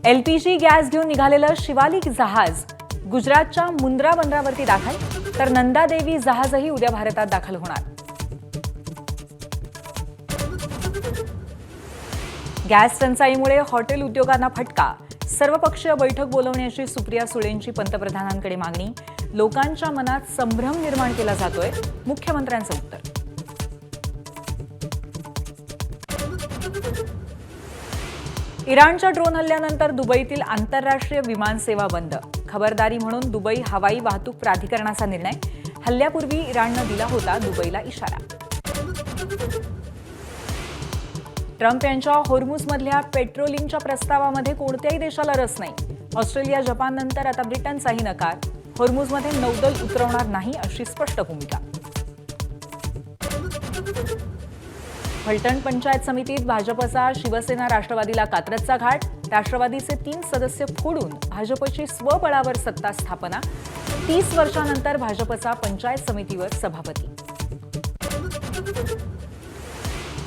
LPG gas घेऊन निघालेलं शिवालिक जहाज गुजरातच्या मुंद्रा बंदरावरती दाखल, तर नंदादेवी जहाजही उद्या भारतात दाखल होणार. गॅस टंचाईमुळे हॉटेल उद्योगांना फटका. सर्वपक्षीय बैठक बोलवण्याची सुप्रिया सुळेंची पंतप्रधानांकडे मागणी. लोकांच्या मनात संभ्रम निर्माण केला जातोय, मुख्यमंत्र्यांचं उत्तर. इराणच्या ड्रोन हल्ल्यानंतर दुबईतील आंतरराष्ट्रीय विमानसेवा बंद. खबरदारी म्हणून दुबई हवाई वाहतूक प्राधिकरणाचा निर्णय. हल्ल्यापूर्वी इराणनं दिला होता दुबईला इशारा. ट्रम्प यांच्या होर्मुझमधल्या पेट्रोलिंगच्या प्रस्तावामध्ये कोणत्याही देशाला रस नाही. ऑस्ट्रेलिया, जपाननंतर आता ब्रिटनचाही नकार. होर्मुझमध्ये नौदल उतरवणार नाही अशी स्पष्ट भूमिका. फलटण पंचायत समितीत भाजपचा शिवसेना राष्ट्रवादीला कात्रजचा घाट. राष्ट्रवादीचे 3 सदस्य फोडून भाजपची स्वबळावर सत्ता स्थापना. 30 वर्षांनंतर भाजपचा पंचायत समितीवर सभापती.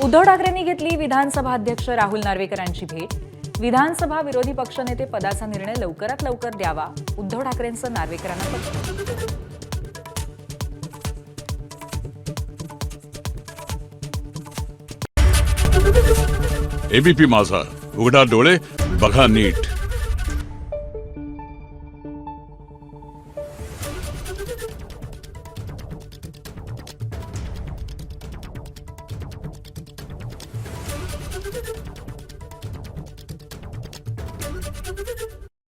उद्धव ठाकरेंनी घेतली विधानसभा अध्यक्ष राहुल नार्वेकरांची भेट. विधानसभा विरोधी पक्षनेते पदाचा निर्णय लवकरात लवकर द्यावा, उद्धव ठाकरेंचं नार्वेकरांना पत्र. एबीपी माझा, उघडा डोळे बघा नीट.